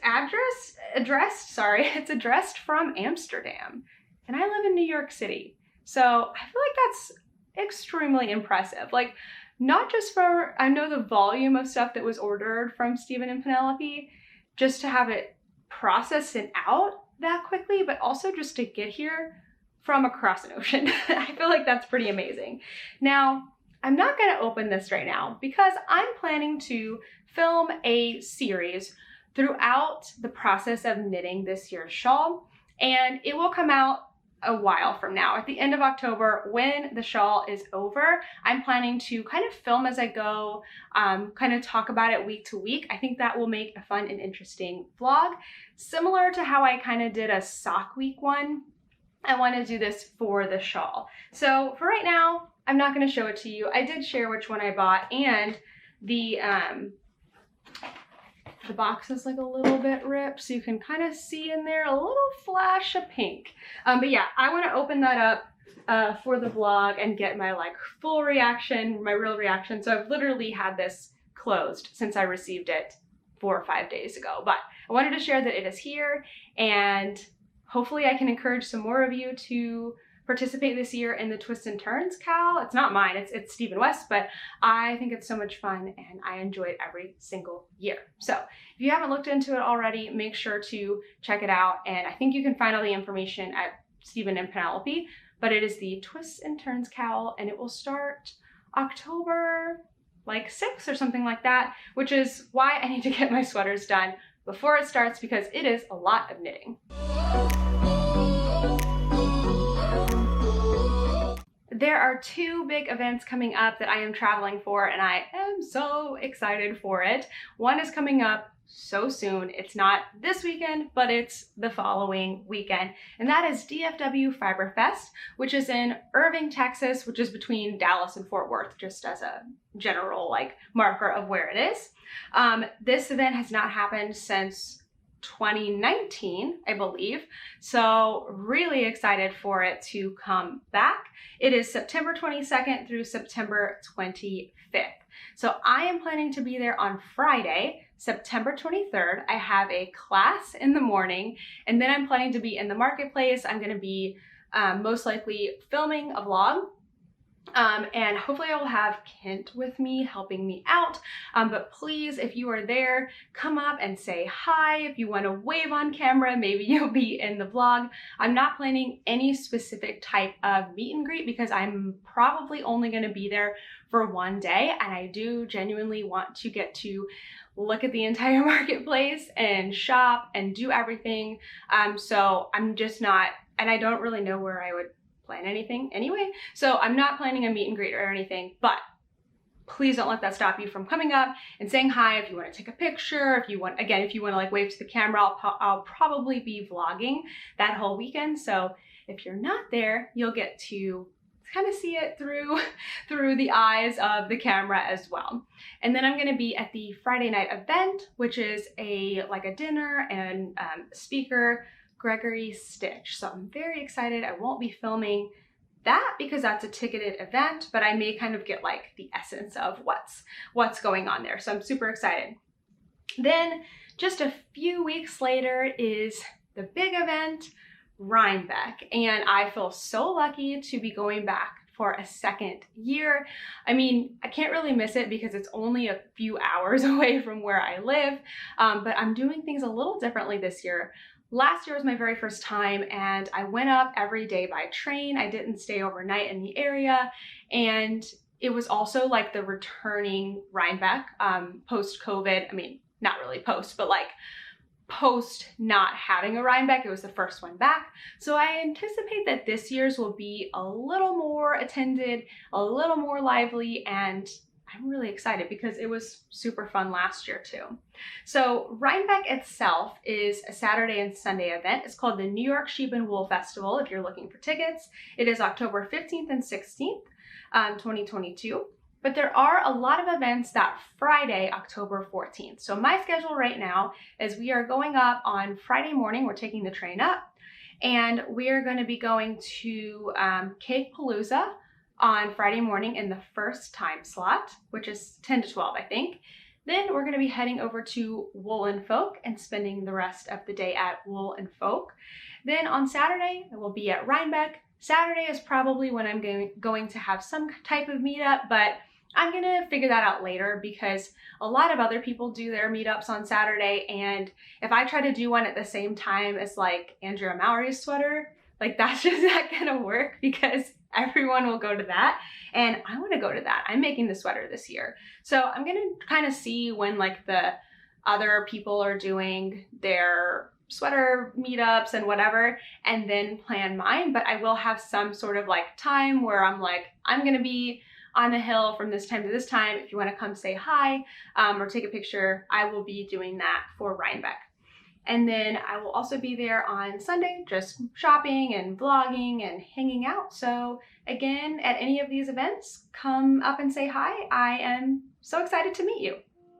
addressed from Amsterdam, and I live in New York City. So I feel like that's extremely impressive. Like, not just for, I know the volume of stuff that was ordered from Stephen and Penelope, just to have it processed and out that quickly, but also just to get here from across an ocean. I feel like that's pretty amazing. Now, I'm not going to open this right now because I'm planning to film a series throughout the process of knitting this year's shawl, and it will come out a while from now. At the end of October, when the shawl is over, I'm planning to kind of film as I go, kind of talk about it week to week. I think that will make a fun and interesting vlog, similar to how I kind of did a sock week one. I want to do this for the shawl. So for right now, I'm not going to show it to you. I did share which one I bought, and the box is like a little bit ripped, so you can kind of see in there a little flash of pink. But yeah, I want to open that up for the vlog and get my like full reaction, my real reaction. So I've literally had this closed since I received it 4 or 5 days ago. But I wanted to share that it is here, and hopefully I can encourage some more of you to participate this year in the Twists and Turns cowl. It's not mine, it's Stephen West, but I think it's so much fun and I enjoy it every single year. So if you haven't looked into it already, make sure to check it out. And I think you can find all the information at Stephen and Penelope, but it is the Twists and Turns cowl, and it will start October like 6th or something like that, which is why I need to get my sweaters done before it starts, because it is a lot of knitting. There are 2 big events coming up that I am traveling for, and I am so excited for it. One is coming up so soon. It's not this weekend, but it's the following weekend, and that is Dfw Fiberfest, which is in Irving, Texas, which is between Dallas and Fort Worth, just as a general like marker of where it is. This event has not happened since 2019, I believe. So really excited for it to come back. It is September 22nd through September 25th. So I am planning to be there on Friday, September 23rd. I have a class in the morning, and then I'm planning to be in the marketplace. I'm going to be most likely filming a vlog. And hopefully I will have Kent with me helping me out. But please, if you are there, come up and say hi. If you want to wave on camera, maybe you'll be in the vlog. I'm not planning any specific type of meet and greet because I'm probably only going to be there for one day. And I do genuinely want to get to look at the entire marketplace and shop and do everything. So I'm just not, and I don't really know where I would plan anything anyway. So I'm not planning a meet and greet or anything, but please don't let that stop you from coming up and saying hi. If you want to take a picture, if you want to like wave to the camera, I'll probably be vlogging that whole weekend. So if you're not there, you'll get to kind of see it through the eyes of the camera as well. And then I'm going to be at the Friday night event, which is like a dinner and speaker, Gregory Stitch. So I'm very excited. I won't be filming that because that's a ticketed event, but I may kind of get like the essence of what's going on there. So I'm super excited. Then just a few weeks later is the big event, Rhinebeck, and I feel so lucky to be going back for a second year. I mean, I can't really miss it because it's only a few hours away from where I live, but I'm doing things a little differently this year. Last year was my very first time, and I went up every day by train. I didn't stay overnight in the area, and it was also like the returning Rhinebeck post-COVID. I mean, not really post, but like post not having a Rhinebeck. It was the first one back. So I anticipate that this year's will be a little more attended, a little more lively, and I'm really excited because it was super fun last year too. So Rhinebeck itself is a Saturday and Sunday event. It's called the New York Sheep and Wool Festival if you're looking for tickets. It is October 15th and 16th, 2022. But there are a lot of events that Friday, October 14th. So my schedule right now is we are going up on Friday morning. We're taking the train up, and we are going to be going to Cake Palooza on Friday morning in the first time slot, which is 10 to 12, I think. Then we're going to be heading over to Wool and Folk and spending the rest of the day at Wool and Folk. Then on Saturday, we'll be at Rhinebeck. Saturday is probably when I'm going to have some type of meetup, but I'm going to figure that out later because a lot of other people do their meetups on Saturday, and if I try to do one at the same time as like Andrea Mowry's sweater, like that's just not going to work because everyone will go to that, and I want to go to that. I'm making the sweater this year. So I'm going to kind of see when like the other people are doing their sweater meetups and whatever, and then plan mine. But I will have some sort of like time where I'm like, I'm going to be on the hill from this time to this time. If you want to come say hi or take a picture, I will be doing that for Rhinebeck. And then I will also be there on Sunday, just shopping and vlogging and hanging out. So again, at any of these events, come up and say hi. I am so excited to meet you.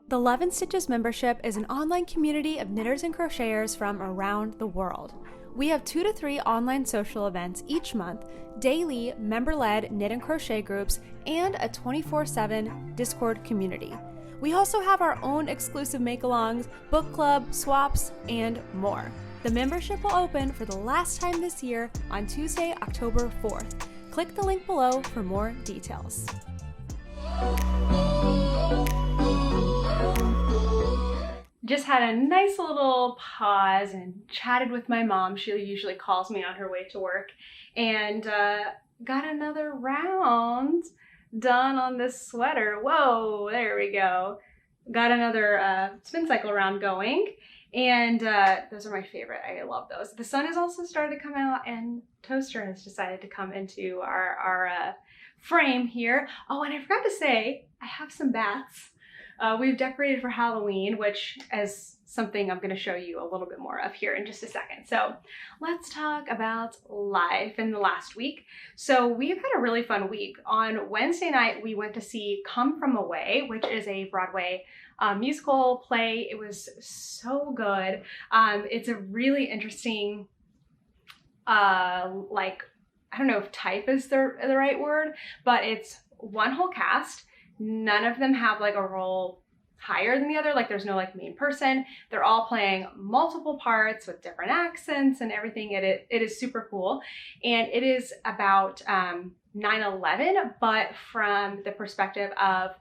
The Love and Stitches membership is an online community of knitters and crocheters from around the world. We have 2 to 3 online social events each month, daily member-led knit and crochet groups, and a 24/7 Discord community. We also have our own exclusive make-alongs, book club, swaps, and more. The membership will open for the last time this year on Tuesday, October 4th. Click the link below for more details. Just had a nice little pause and chatted with my mom. She usually calls me on her way to work, and got another round done on this sweater. Whoa, there we go. Got another spin cycle round going, and those are my favorite. I love those. The sun has also started to come out, and Toaster has decided to come into our frame here. Oh, and I forgot to say, I have some bats we've decorated for Halloween, which is something I'm going to show you a little bit more of here in just a second. So let's talk about life in the last week. So we've had a really fun week. On Wednesday night, we went to see Come From Away, which is a Broadway musical play. It was so good. It's a really interesting, like, I don't know if type is the right word, but it's one whole cast. None of them have like a role higher than the other. Like there's no like main person. They're all playing multiple parts with different accents and everything. It is super cool. And it is about 9/11, but from the perspective of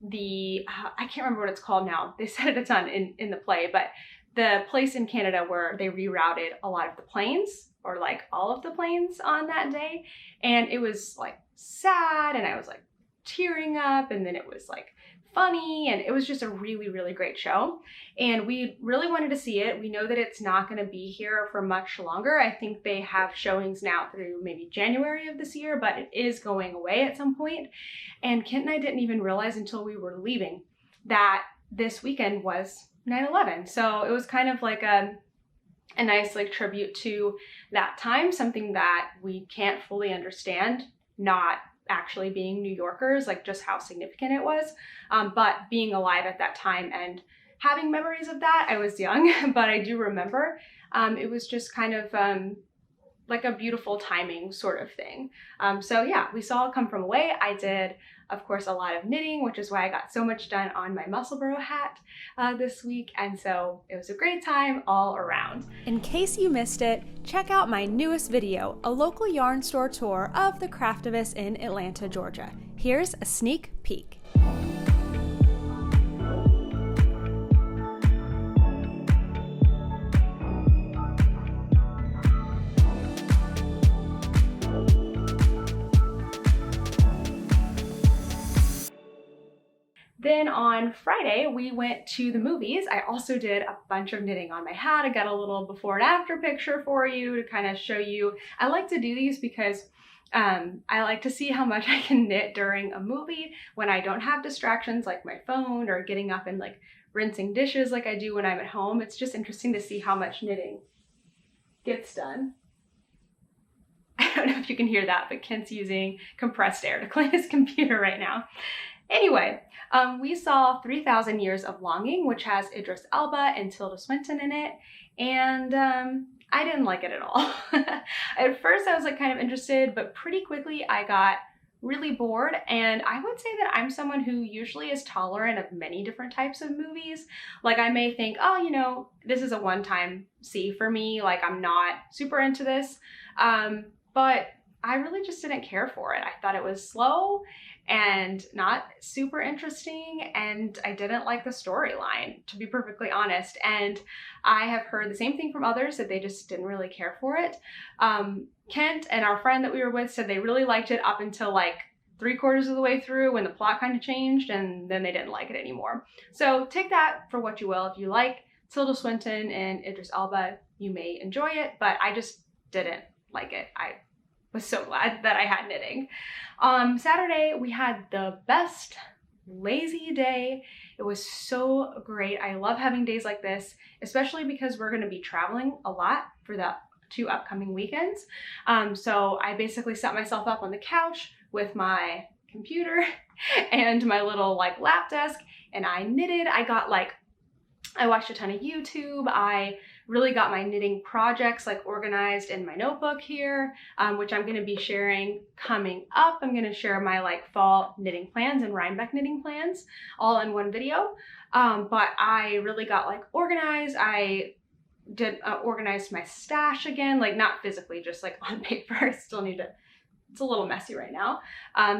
the, I can't remember what it's called now. They said it a ton in the play, but the place in Canada where they rerouted a lot of the planes, or like all of the planes on that day. And it was like sad, and I was like tearing up, and then it was like funny, and it was just a really, really great show. And we really wanted to see it. We know that it's not going to be here for much longer. I think they have showings now through maybe January of this year, but it is going away at some point. And Kent and I didn't even realize until we were leaving that this weekend was 9/11. So it was kind of like a nice like tribute to that time, something that we can't fully understand, not actually being New Yorkers, like just how significant it was, but being alive at that time and having memories of that. I was young, but I do remember. It was just kind of like a beautiful timing sort of thing. So yeah, we saw Come From Away. I did, of course, a lot of knitting, which is why I got so much done on my Burrow hat this week. And so it was a great time all around. In case you missed it, check out my newest video, a local yarn store tour of the Craftivist in Atlanta, Georgia. Here's a sneak peek. Then on Friday, we went to the movies. I also did a bunch of knitting on my hat. I got a little before and after picture for you to kind of show you. I like to do these because I like to see how much I can knit during a movie when I don't have distractions like my phone or getting up and like rinsing dishes like I do when I'm at home. It's just interesting to see how much knitting gets done. I don't know if you can hear that, but Kent's using compressed air to clean his computer right now. Anyway, we saw 3,000 Years of Longing, which has Idris Elba and Tilda Swinton in it, and I didn't like it at all. At first I was like kind of interested, but pretty quickly I got really bored, and I would say that I'm someone who usually is tolerant of many different types of movies. Like I may think, oh, you know, this is a one-time see for me, like I'm not super into this, but I really just didn't care for it. I thought it was slow and not super interesting, and I didn't like the storyline, to be perfectly honest. And I have heard the same thing from others, that they just didn't really care for it. Kent and our friend that we were with said they really liked it up until like 3/4 of the way through when the plot kind of changed, and then they didn't like it anymore. So take that for what you will. If you like Tilda Swinton and Idris Elba, you may enjoy it, but I just didn't like it. I was so glad that I had knitting. Saturday, we had the best lazy day. It was so great. I love having days like this, especially because we're going to be traveling a lot for the 2 upcoming weekends. So I basically set myself up on the couch with my computer and my little like lap desk, and I knitted. I watched a ton of YouTube. I really got my knitting projects like organized in my notebook here, which I'm going to be sharing coming up. I'm going to share my like fall knitting plans and Rhinebeck knitting plans all in one video. But I really got like organized. I did organized my stash again, like not physically, just like on paper. I still need to, it's a little messy right now.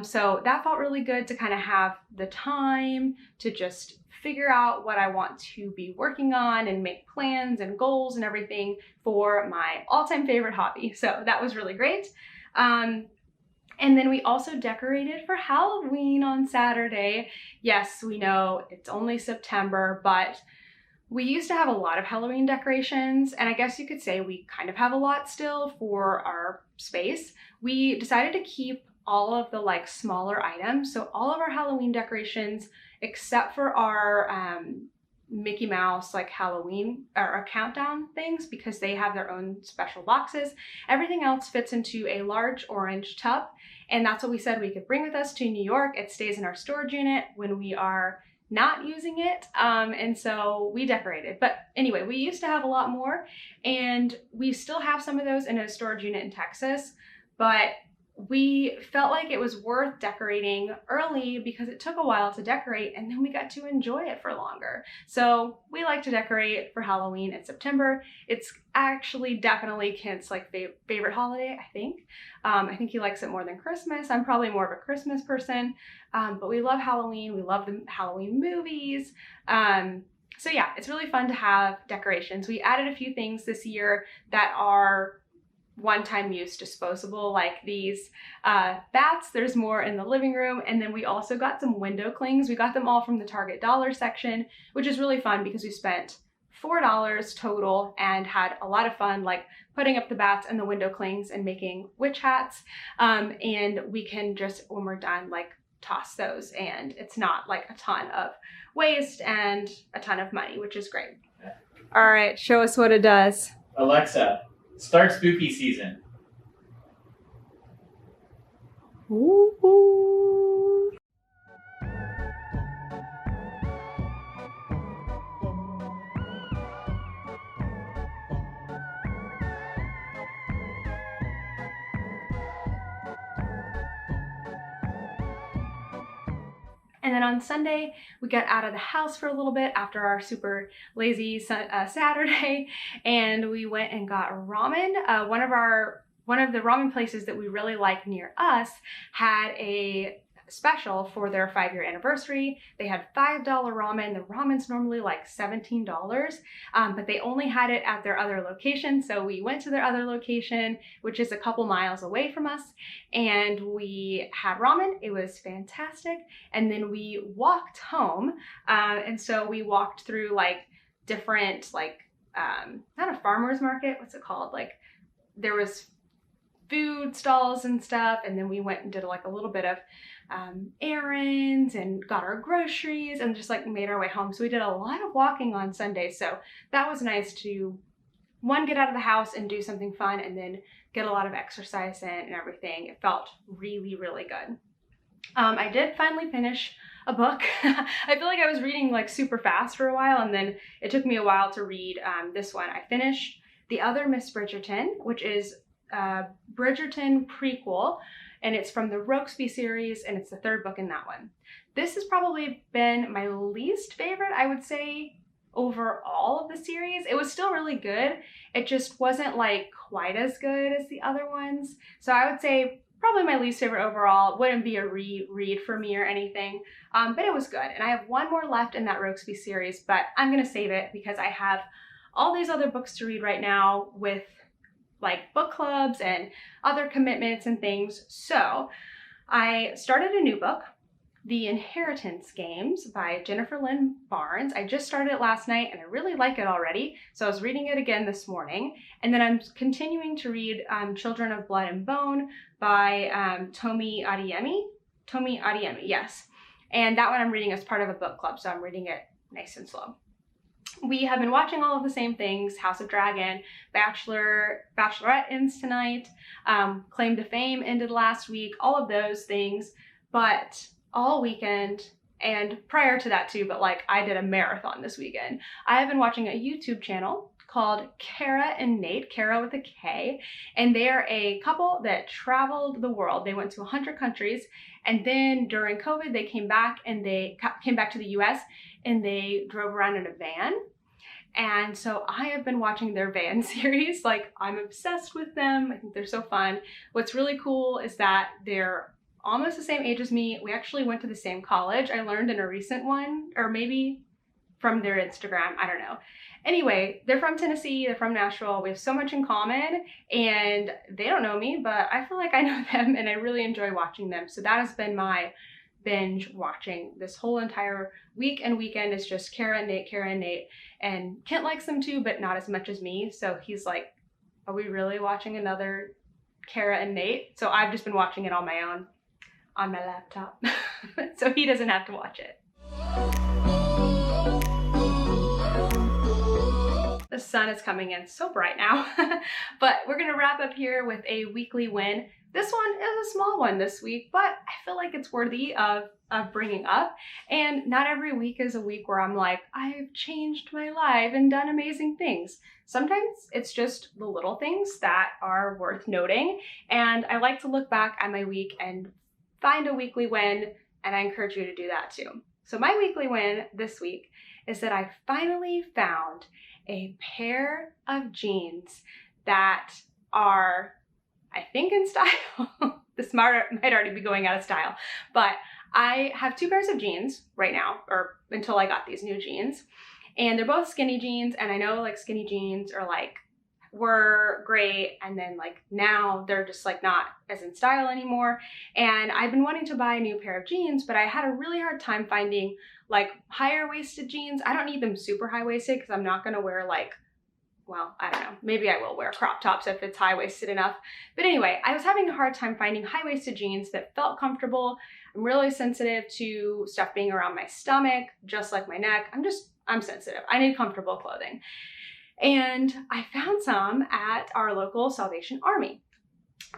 So that felt really good to kind of have the time to just figure out what I want to be working on and make plans and goals and everything for my all-time favorite hobby. So that was really great. And then we also decorated for Halloween on Saturday. Yes, we know it's only September, but we used to have a lot of Halloween decorations, and I guess you could say we kind of have a lot still for our space. We decided to keep all of the like smaller items. So all of our Halloween decorations except for our Mickey Mouse like Halloween or our countdown things, because they have their own special boxes. Everything else fits into a large orange tub, and that's what we said we could bring with us to New York. It stays in our storage unit when we are not using it, and so we decorated. But anyway, we used to have a lot more, and we still have some of those in a storage unit in Texas, but we felt like it was worth decorating early because it took a while to decorate, and then we got to enjoy it for longer. So we like to decorate for Halloween in September. It's actually definitely Kent's like favorite holiday, I think. I think he likes it more than Christmas. I'm probably more of a Christmas person, but we love Halloween. We love the Halloween movies. So yeah, it's really fun to have decorations. We added a few things this year that are one-time use, disposable, like these bats. There's more in the living room, and then we also got some window clings. We got them all from the Target dollar section, which is really fun because we spent $4 total and had a lot of fun like putting up the bats and the window clings and making witch hats. And we can just, when we're done, like toss those, and it's not like a ton of waste and a ton of money, which is great. All right, show us what it does. Alexa, start spooky season. Ooh. And then on Sunday, we got out of the house for a little bit after our super lazy Saturday, and we went and got ramen. One of the ramen places that we really like near us had a special for their 5-year anniversary. They had $5 ramen. The ramen's normally like $17, but they only had it at their other location. So we went to their other location, which is a couple miles away from us, and we had ramen. It was fantastic. And then we walked home. And so we walked through like different, like, not a farmer's market, what's it called? Like there was food stalls and stuff, and then we went and did like a little bit of errands and got our groceries and just like made our way home. So we did a lot of walking on Sunday, so that was nice to, one, get out of the house and do something fun, and then get a lot of exercise in and everything. It felt really, really good. I did finally finish a book. I feel like I was reading like super fast for a while, and then it took me a while to read this one. I finished The Other Miss Bridgerton, which is Bridgerton prequel, and it's from the Rokesby series, and it's the 3rd book in that one. This has probably been my least favorite, I would say, overall of the series. It was still really good. It just wasn't like quite as good as the other ones. So I would say probably my least favorite overall. It wouldn't be a reread for me or anything, but it was good. And I have one more left in that Rokesby series, but I'm gonna save it because I have all these other books to read right now with like book clubs and other commitments and things. So I started a new book, The Inheritance Games by Jennifer Lynn Barnes. I just started it last night and I really like it already. So I was reading it again this morning. And then I'm continuing to read Children of Blood and Bone by Tomi Adyemi. Tomi Adyemi, yes. And that one I'm reading as part of a book club, so I'm reading it nice and slow. We have been watching all of the same things: House of Dragon, Bachelorette ends tonight, Claim to Fame ended last week, all of those things. But all weekend, and prior to that too, but like I did a marathon this weekend. I have been watching a YouTube channel called Kara and Nate, Kara with a K, and they are a couple that traveled the world. They went to 100 countries, and then during COVID, they came back to the US, and they drove around in a van. And so I have been watching their van series. Like, I'm obsessed with them. I think they're so fun. What's really cool is that they're almost the same age as me. We actually went to the same college. I learned in a recent one, or maybe from their Instagram, I don't know. Anyway, they're from Tennessee, they're from Nashville. We have so much in common, and they don't know me, but I feel like I know them, and I really enjoy watching them. So that has been my binge watching this whole entire week and weekend. Is just Kara and Nate, and Kent likes them too, but not as much as me. So he's like, are we really watching another Kara and Nate? So I've just been watching it on my own on my laptop. So he doesn't have to watch it. The sun is coming in so bright now, but we're gonna wrap up here with a weekly win. This one is a small one this week, but I feel like it's worthy of bringing up. And not every week is a week where I'm like, I've changed my life and done amazing things. Sometimes it's just the little things that are worth noting. And I like to look back at my week and find a weekly win, and I encourage you to do that too. So my weekly win this week is that I finally found a pair of jeans that are, I think, in style. This might already be going out of style, but I have two pairs of jeans right now, or until I got these new jeans, and they're both skinny jeans. And I know like skinny jeans are like, were great, and then like now they're just like not as in style anymore. And I've been wanting to buy a new pair of jeans, but I had a really hard time finding like higher waisted jeans. I don't need them super high waisted because I'm not gonna wear like, well, I don't know, maybe I will wear crop tops if it's high-waisted enough. But anyway, I was having a hard time finding high-waisted jeans that felt comfortable. I'm really sensitive to stuff being around my stomach, just like my neck. I'm sensitive. I need comfortable clothing. And I found some at our local Salvation Army.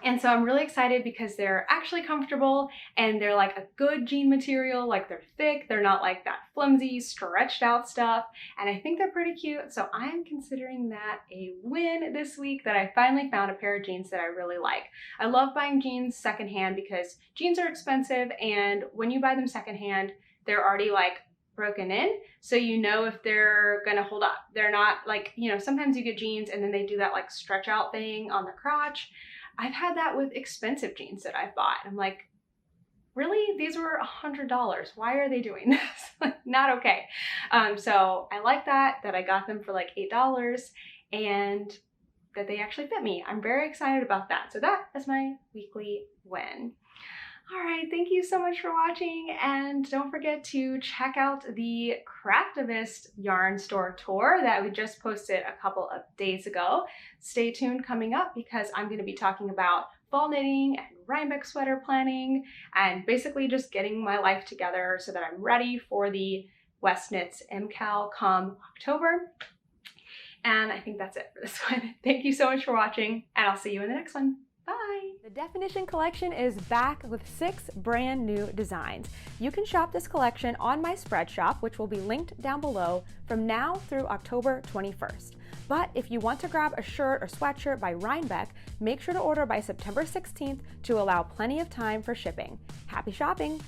And so I'm really excited because they're actually comfortable and they're like a good jean material, like they're thick, they're not like that flimsy, stretched out stuff. And I think they're pretty cute. So I'm considering that a win this week that I finally found a pair of jeans that I really like. I love buying jeans secondhand because jeans are expensive, and when you buy them secondhand, they're already like broken in, so you know if they're gonna hold up. They're not like, you know, sometimes you get jeans and then they do that like stretch out thing on the crotch. I've had that with expensive jeans that I've bought. I'm like, really? These were $100. Why are they doing this? Not okay. So I like that I got them for like $8 and that they actually fit me. I'm very excited about that. So that is my weekly win. All right, thank you so much for watching, and don't forget to check out the Craftivist yarn store tour that we just posted a couple of days ago. Stay tuned coming up because I'm going to be talking about fall knitting and Rhinebeck sweater planning and basically just getting my life together so that I'm ready for the West Knits MCAL come October. And I think that's it for this one. Thank you so much for watching, and I'll see you in the next one. Bye! The Definition collection is back with 6 brand new designs. You can shop this collection on my spread shop, which will be linked down below, from now through October 21st. But if you want to grab a shirt or sweatshirt by Rhinebeck, make sure to order by September 16th to allow plenty of time for shipping. Happy shopping!